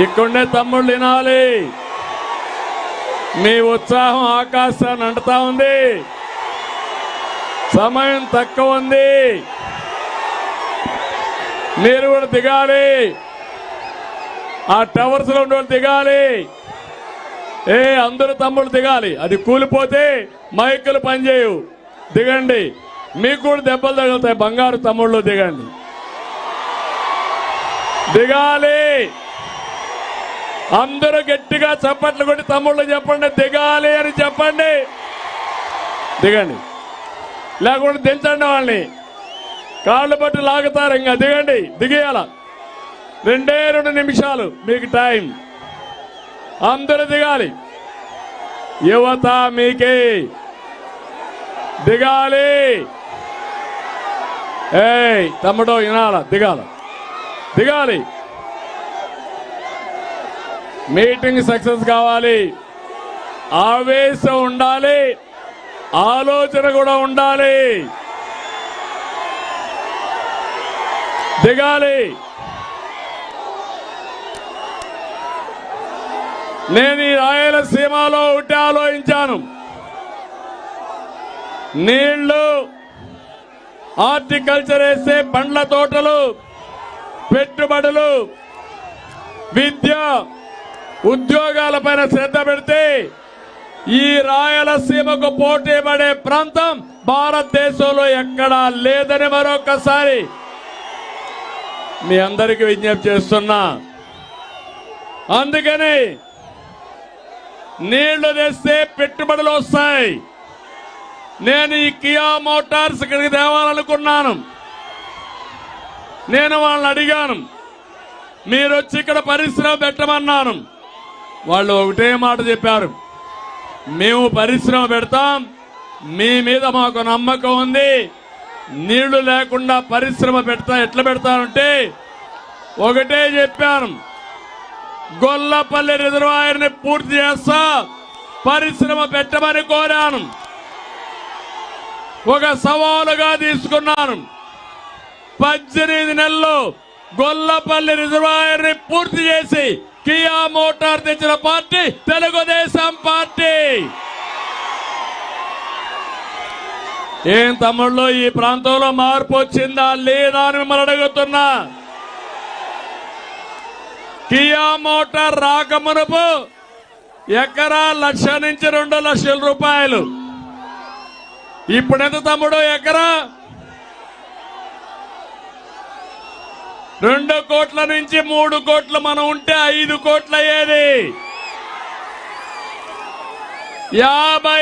ఇక్కడే తమ్ముళ్ళు వినాలి. మీ ఉత్సాహం ఆకాశాన్ని అంటుతా ఉంది. సమయం తక్కువ ఉంది. మీరు కూడా దిగాలి. ఆ టవర్స్ లో ఉండే దిగాలి. అందరూ తమ్ముళ్ళు దిగాలి. అది కూలిపోతే మైకులు పనిచేయవు. దిగండి. మీకు కూడా దెబ్బలు తగులుతాయి. బంగారు తమ్ముళ్ళు దిగండి. దిగాలి. అందరూ గట్టిగా చప్పట్లు కొట్టి తమ్ముళ్ళు చెప్పండి, దిగాలి అని చెప్పండి. దిగండి. లేకుండా దించండి. వాళ్ళని కాళ్ళు పట్టి లాగుతారు. ఇంకా దిగండి. దిగేయాల. 2 నిమిషాలు మీకు టైం. అందరూ దిగాలి. యువత మీకే దిగాలి. తమ్ముడు వినాల. దిగాలి. మీటింగ్ సక్సెస్ కావాలి. ఆవేశం ఉండాలి. ఆలోచన కూడా ఉండాలి. దిగాలి. నేను ఈ రాయలసీమలో ఒకటి ఆలోచించాను. నీళ్లు, హార్టికల్చర్ వేస్తే పండ్ల తోటలు, పెట్టుబడులు, విద్య, ఉద్యోగాలపైన శ్రద్ధ పెడితే ఈ రాయలసీమకు పోటీ పడే ప్రాంతం భారతదేశంలో ఎక్కడా లేదని మరొకసారి మీ అందరికీ విజ్ఞప్తి చేస్తున్నా. అందుకని నీళ్లు తెస్తే పెట్టుబడులు వస్తాయి. నేను ఈ కియా మోటార్స్ ఇక్కడికి తేవాలనుకున్నాను. నేను వాళ్ళని అడిగాను, మీరు వచ్చి ఇక్కడ పరిశ్రమ పెట్టమన్నాను. వాళ్ళు ఒకటే మాట చెప్పారు, మేము పరిశ్రమ పెడతాం, మీ మీద మాకు నమ్మకం ఉంది. నీళ్లు లేకుండా పరిశ్రమ ఎట్లా పెడతానంటే ఒకటే చెప్పాను, గొల్లపల్లి రిజర్వాయర్ని పూర్తి చేస్తా, పరిశ్రమ పెట్టమని కోరాను. ఒక సవాలుగా తీసుకున్నాను. 18 నెలల్లో గొల్లపల్లి రిజర్వాయర్ని పూర్తి చేసి కియా మోటార్ తెచ్చిన పార్టీ తెలుగుదేశం పార్టీ. ఏం తమ్ముళ్ళు, ఈ ప్రాంతంలో మార్పు వచ్చిందా లేదా అని మిమ్మల్ని అడుగుతున్నా. కియా మోటార్ రాకమునుపు ఎకరా 1,00,000 నుంచి 2 లక్షల రూపాయలు. ఇప్పుడెంత తమ్ముడు ఎకరా? 2 కోట్ల నుంచి 3 కోట్లు మనం ఉంటే 5 కోట్లు అయ్యేది. 50